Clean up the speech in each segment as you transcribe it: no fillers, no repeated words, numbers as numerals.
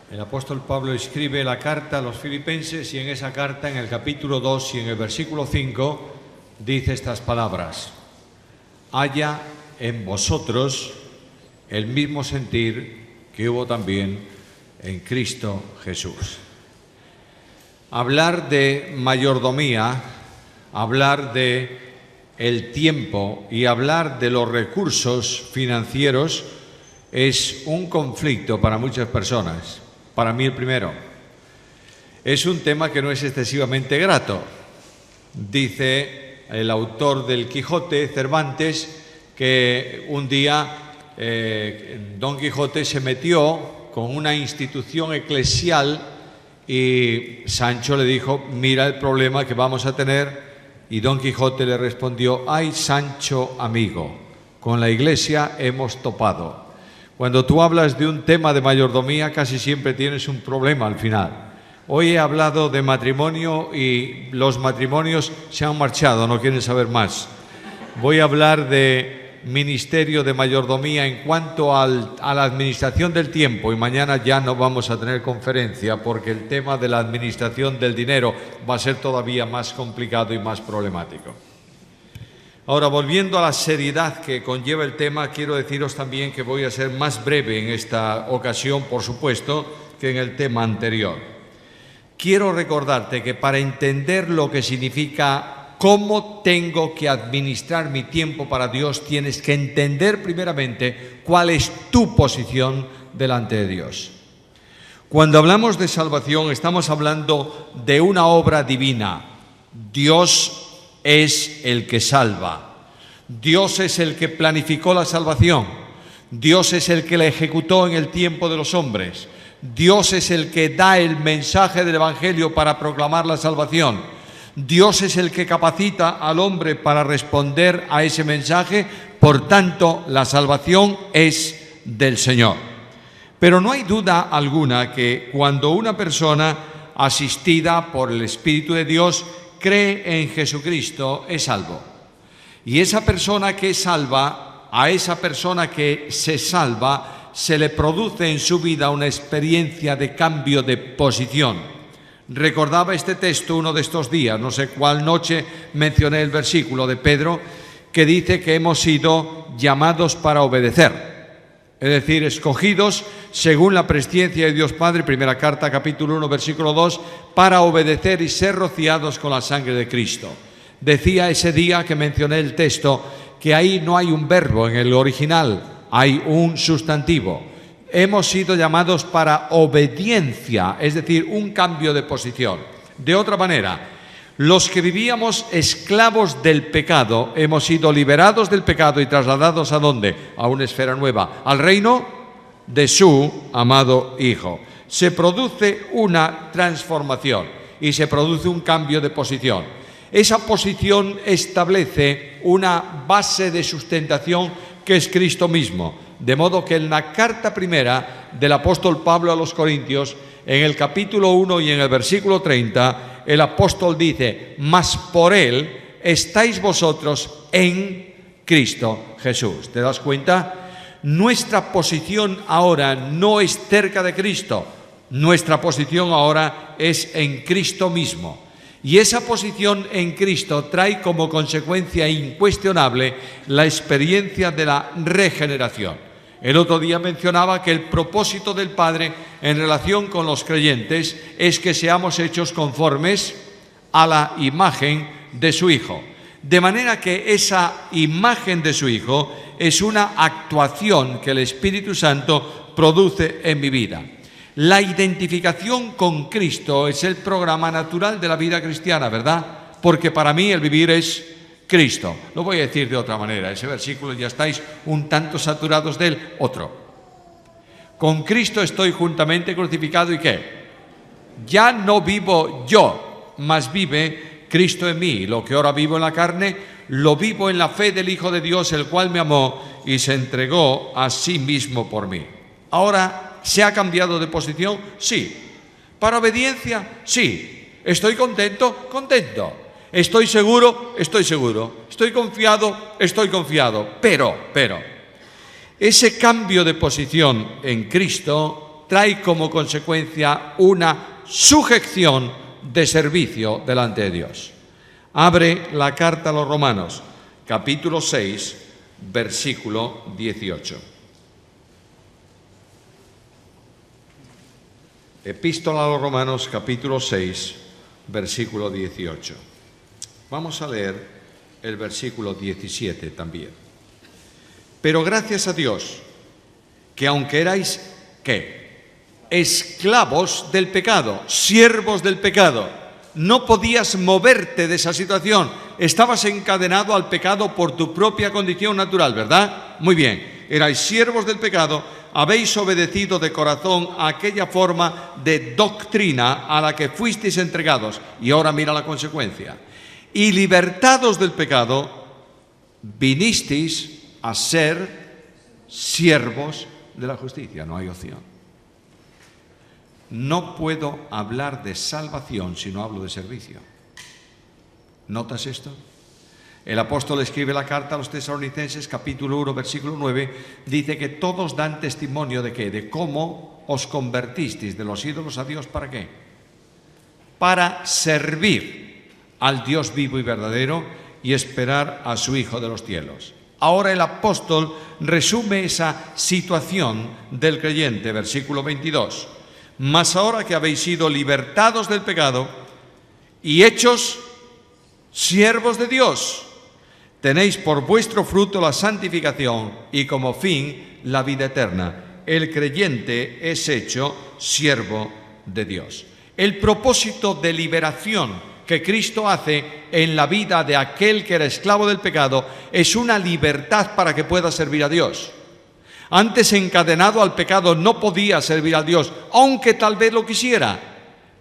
El apóstol Pablo escribe la carta a los filipenses y en esa carta, en el capítulo 2 y en el versículo 5, dice estas palabras: haya en vosotros el mismo sentir que hubo también en Cristo Jesús. Hablar de mayordomía, hablar de el tiempo y hablar de los recursos financieros es un conflicto para muchas personas. Para mí el primero. Es un tema que no es excesivamente grato. Dice el autor del Quijote, Cervantes, que un día Don Quijote se metió con una institución eclesial y Sancho le dijo: mira el problema que vamos a tener. Y Don Quijote le respondió: ay, Sancho amigo, con la iglesia hemos topado. Cuando tú hablas de un tema de mayordomía, casi siempre tienes un problema al final. Hoy he hablado de matrimonio y los matrimonios se han marchado, no quieren saber más. Voy a hablar de ministerio de mayordomía en cuanto a la administración del tiempo, y mañana ya no vamos a tener conferencia porque el tema de la administración del dinero va a ser todavía más complicado y más problemático. Ahora, volviendo a la seriedad que conlleva el tema, quiero deciros también que voy a ser más breve en esta ocasión, por supuesto, que en el tema anterior. Quiero recordarte que para entender lo que significa cómo tengo que administrar mi tiempo para Dios, tienes que entender primeramente cuál es tu posición delante de Dios. Cuando hablamos de salvación, estamos hablando de una obra divina. Dios es el que salva. Dios es el que planificó la salvación. Dios es el que la ejecutó en el tiempo de los hombres. Dios es el que da el mensaje del Evangelio para proclamar la salvación. Dios es el que capacita al hombre para responder a ese mensaje. Por tanto, la salvación es del Señor. Pero no hay duda alguna que cuando una persona asistida por el Espíritu de Dios cree en Jesucristo, es salvo. Y esa persona que es salva, a esa persona que se salva, se le produce en su vida una experiencia de cambio de posición. Recordaba este texto uno de estos días, no sé cuál noche mencioné el versículo de Pedro, que dice que hemos sido llamados para obedecer. Es decir, escogidos según la presciencia de Dios Padre, primera carta, capítulo 1, versículo 2, para obedecer y ser rociados con la sangre de Cristo. Decía ese día que mencioné el texto que ahí no hay un verbo en el original, hay un sustantivo. Hemos sido llamados para obediencia, es decir, un cambio de posición. De otra manera, los que vivíamos esclavos del pecado, hemos sido liberados del pecado y trasladados ¿a dónde? A una esfera nueva, al reino de su amado Hijo. Se produce una transformación y se produce un cambio de posición. Esa posición establece una base de sustentación que es Cristo mismo. De modo que en la carta primera del apóstol Pablo a los Corintios, en el capítulo 1 y en el versículo 30, el apóstol dice: mas por Él estáis vosotros en Cristo Jesús. ¿Te das cuenta? Nuestra posición ahora no es cerca de Cristo, nuestra posición ahora es en Cristo mismo. Y esa posición en Cristo trae como consecuencia incuestionable la experiencia de la regeneración. El otro día mencionaba que el propósito del Padre en relación con los creyentes es que seamos hechos conformes a la imagen de su Hijo. De manera que esa imagen de su Hijo es una actuación que el Espíritu Santo produce en mi vida. La identificación con Cristo es el programa natural de la vida cristiana, ¿verdad? Porque para mí el vivir es Cristo. Lo voy a decir de otra manera, ese versículo ya estáis un tanto saturados de él. Otro. Con Cristo estoy juntamente crucificado, ¿y qué? Ya no vivo yo, mas vive Cristo en mí. Lo que ahora vivo en la carne, lo vivo en la fe del Hijo de Dios, el cual me amó y se entregó a sí mismo por mí. Ahora, ¿se ha cambiado de posición? Sí. ¿Para obediencia? Sí. ¿Estoy contento? Contento. ¿Estoy seguro? Estoy seguro. ¿Estoy confiado? Estoy confiado. Pero, ese cambio de posición en Cristo trae como consecuencia una sujeción de servicio delante de Dios. Abre la carta a los Romanos, capítulo 6, versículo 18. Epístola a los Romanos, capítulo 6, versículo 18. Vamos a leer el versículo 17 también. Pero gracias a Dios, que aunque erais, ¿qué? Esclavos del pecado, siervos del pecado, no podías moverte de esa situación, estabas encadenado al pecado por tu propia condición natural, ¿verdad? Muy bien, erais siervos del pecado, habéis obedecido de corazón a aquella forma de doctrina a la que fuisteis entregados, y ahora mira la consecuencia, y libertados del pecado, vinisteis a ser siervos de la justicia. No hay opción. No puedo hablar de salvación si no hablo de servicio. ¿Notas esto? El apóstol escribe la carta a los tesalonicenses, capítulo 1, versículo 9, dice que todos dan testimonio de ¿qué? De cómo os convertisteis de los ídolos a Dios, ¿para qué? Para servir al Dios vivo y verdadero y esperar a su Hijo de los cielos. Ahora el apóstol resume esa situación del creyente, versículo 22. Mas ahora que habéis sido libertados del pecado y hechos siervos de Dios, tenéis por vuestro fruto la santificación y como fin la vida eterna. El creyente es hecho siervo de Dios. El propósito de liberación que Cristo hace en la vida de aquel que era esclavo del pecado es una libertad para que pueda servir a Dios. Antes, encadenado al pecado, no podía servir a Dios, aunque tal vez lo quisiera.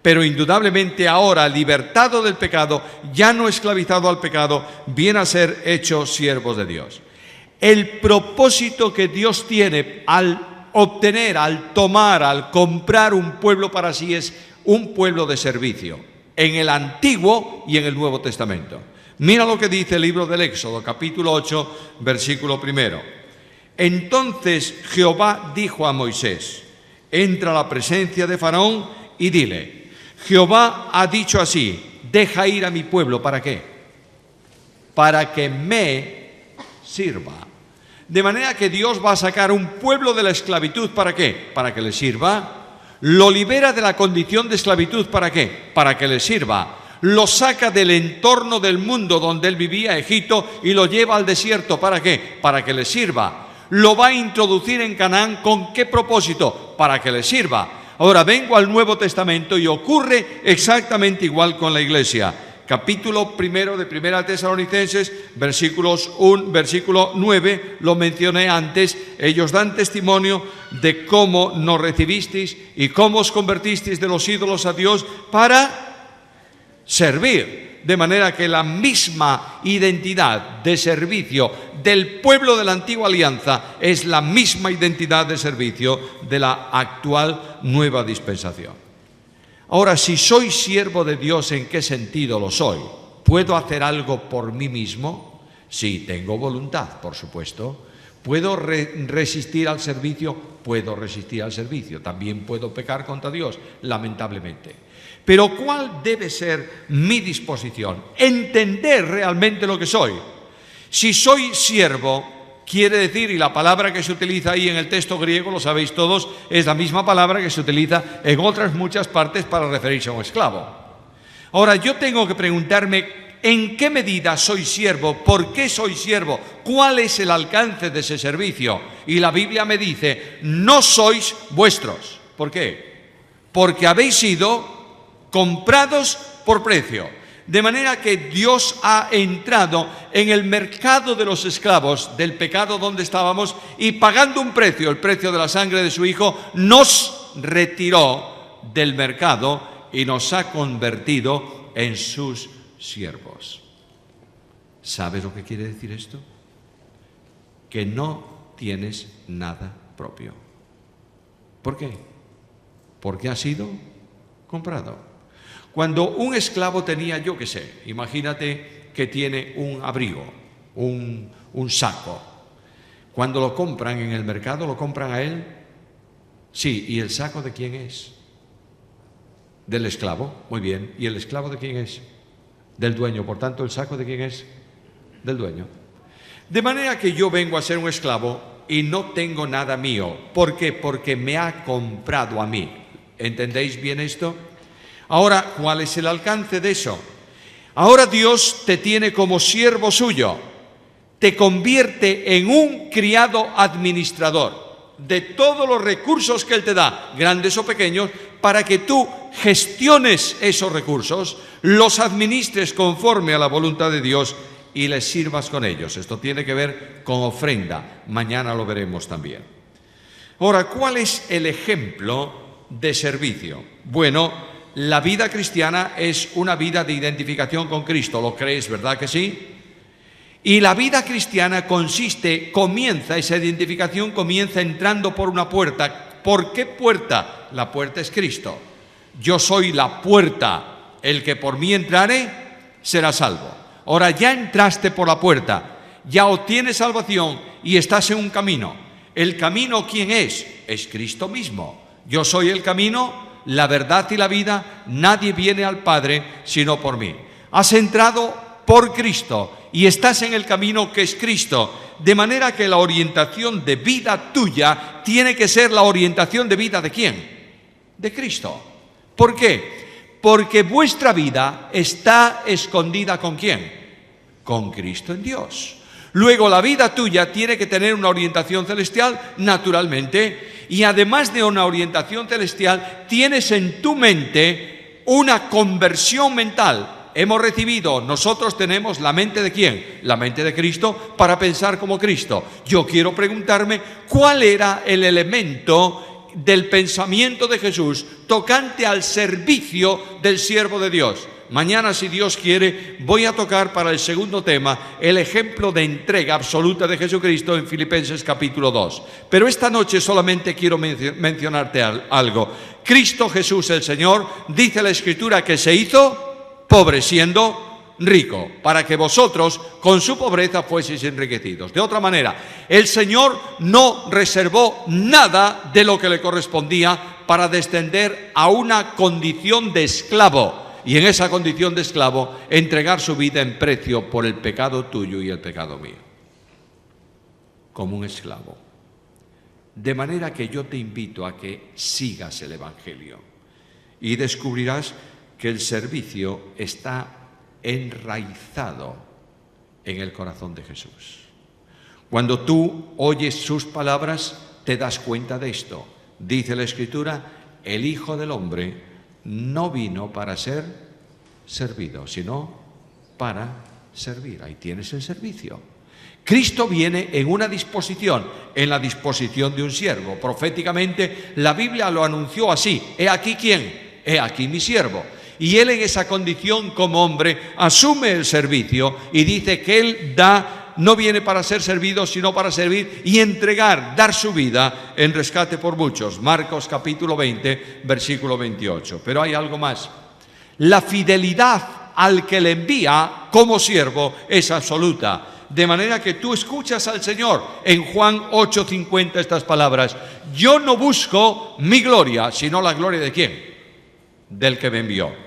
Pero indudablemente ahora, libertado del pecado, ya no esclavizado al pecado, viene a ser hecho siervos de Dios. El propósito que Dios tiene al obtener, al tomar, al comprar un pueblo para sí es un pueblo de servicio, en el Antiguo y en el Nuevo Testamento. Mira lo que dice el libro del Éxodo, capítulo 8, versículo 1. Entonces Jehová dijo a Moisés: entra a la presencia de Faraón y dile: Jehová ha dicho así, deja ir a mi pueblo, ¿para qué? Para que me sirva. De manera que Dios va a sacar un pueblo de la esclavitud, ¿para qué? Para que le sirva. Lo libera de la condición de esclavitud, ¿para qué? Para que le sirva. Lo saca del entorno del mundo donde él vivía, Egipto, y lo lleva al desierto, ¿para qué? Para que le sirva. Lo va a introducir en Canaán, ¿con qué propósito? Para que le sirva. Ahora vengo al Nuevo Testamento y ocurre exactamente igual con la iglesia. Capítulo 1 de Primera Tesalonicenses, versículo 9, lo mencioné antes. Ellos dan testimonio de cómo nos recibisteis y cómo os convertisteis de los ídolos a Dios para servir. De manera que la misma identidad de servicio del pueblo de la antigua alianza es la misma identidad de servicio de la actual nueva dispensación. Ahora, si soy siervo de Dios, ¿en qué sentido lo soy? ¿Puedo hacer algo por mí mismo? Sí, tengo voluntad, por supuesto. ¿Puedo resistir al servicio? Puedo resistir al servicio. También puedo pecar contra Dios, lamentablemente. Pero ¿cuál debe ser mi disposición? Entender realmente lo que soy. Si soy siervo, quiere decir, y la palabra que se utiliza ahí en el texto griego, lo sabéis todos, es la misma palabra que se utiliza en otras muchas partes para referirse a un esclavo. Ahora, yo tengo que preguntarme, ¿en qué medida soy siervo? ¿Por qué soy siervo? ¿Cuál es el alcance de ese servicio? Y la Biblia me dice, no sois vuestros. ¿Por qué? Porque habéis sido comprados por precio. De manera que Dios ha entrado en el mercado de los esclavos del pecado donde estábamos y pagando un precio, el precio de la sangre de su Hijo, nos retiró del mercado y nos ha convertido en sus siervos. ¿Sabes lo que quiere decir esto? Que no tienes nada propio. ¿Por qué? Porque ha sido comprado. Cuando un esclavo tenía, yo qué sé, imagínate que tiene un abrigo, un saco. Cuando lo compran en el mercado, ¿lo compran a él? Sí, ¿y el saco de quién es? Del esclavo, muy bien. ¿Y el esclavo de quién es? Del dueño. Por tanto, ¿el saco de quién es? Del dueño. De manera que yo vengo a ser un esclavo y no tengo nada mío. ¿Por qué? Porque me ha comprado a mí. ¿Entendéis bien esto? Ahora, ¿cuál es el alcance de eso? Ahora Dios te tiene como siervo suyo, te convierte en un criado administrador de todos los recursos que Él te da, grandes o pequeños, para que tú gestiones esos recursos, los administres conforme a la voluntad de Dios y les sirvas con ellos. Esto tiene que ver con ofrenda, mañana lo veremos también. Ahora, ¿cuál es el ejemplo de servicio? Bueno, la vida cristiana es una vida de identificación con Cristo, ¿lo crees, verdad que sí? Y la vida cristiana esa identificación comienza entrando por una puerta. ¿Por qué puerta? La puerta es Cristo. Yo soy la puerta, el que por mí entrare será salvo. Ahora ya entraste por la puerta, ya obtienes salvación y estás en un camino. ¿El camino quién es? Es Cristo mismo. Yo soy el camino, la verdad y la vida, nadie viene al Padre sino por mí. Has entrado por Cristo y estás en el camino que es Cristo, de manera que la orientación de vida tuya tiene que ser la orientación de vida ¿de quién? De Cristo. ¿Por qué? Porque vuestra vida está escondida ¿con quién? Con Cristo en Dios. Luego la vida tuya tiene que tener una orientación celestial, naturalmente, y además de una orientación celestial, tienes en tu mente una conversión mental. Nosotros tenemos la mente ¿de quién? La mente de Cristo para pensar como Cristo. Yo quiero preguntarme cuál era el elemento del pensamiento de Jesús tocante al servicio del siervo de Dios. Mañana, si Dios quiere, voy a tocar para el segundo tema el ejemplo de entrega absoluta de Jesucristo en Filipenses capítulo 2. Pero esta noche solamente quiero mencionarte algo. Cristo Jesús el Señor, dice la Escritura que se hizo pobre siendo rico, para que vosotros con su pobreza fueseis enriquecidos. De otra manera, el Señor no reservó nada de lo que le correspondía para descender a una condición de esclavo, y en esa condición de esclavo entregar su vida en precio por el pecado tuyo y el pecado mío, como un esclavo. De manera que yo te invito a que sigas el Evangelio y descubrirás que el servicio está enraizado en el corazón de Jesús. Cuando tú oyes sus palabras, te das cuenta de esto. Dice la Escritura, el Hijo del Hombre no vino para ser servido, sino para servir. Ahí tienes el servicio. Cristo viene en una disposición, en la disposición de un siervo. Proféticamente, la Biblia lo anunció así. He aquí quién, he aquí mi siervo. Y Él en esa condición como hombre asume el servicio y dice que Él no viene para ser servido, sino para servir y dar su vida en rescate por muchos. Marcos capítulo 20, versículo 28. Pero hay algo más. La fidelidad al que le envía como siervo es absoluta. De manera que tú escuchas al Señor en Juan 8:50 estas palabras. Yo no busco mi gloria, sino la gloria ¿de quién? Del que me envió.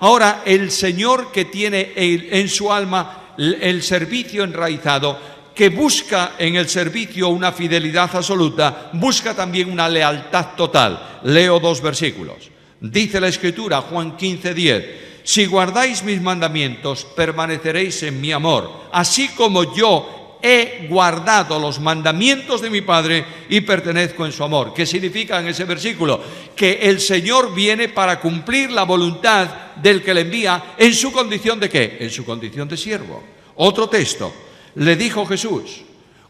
Ahora, el Señor que tiene en su alma el servicio enraizado, que busca en el servicio una fidelidad absoluta, busca también una lealtad total. Leo 2 versículos. Dice la Escritura, Juan 15:10, si guardáis mis mandamientos, permaneceréis en mi amor, así como yo he guardado los mandamientos de mi Padre y pertenezco en su amor. ¿Qué significa en ese versículo? Que el Señor viene para cumplir la voluntad del que le envía en su condición ¿de qué? En su condición de siervo. Otro texto, le dijo Jesús,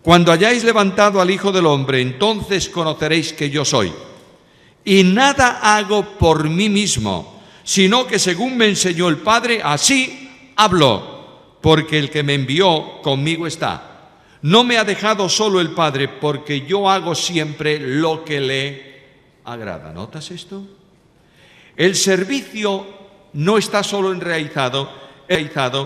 cuando hayáis levantado al Hijo del Hombre, entonces conoceréis que yo soy. Y nada hago por mí mismo, sino que según me enseñó el Padre, así hablo, porque el que me envió conmigo está. No me ha dejado solo el Padre, porque yo hago siempre lo que le agrada. ¿Notas esto? El servicio no está solo enraizado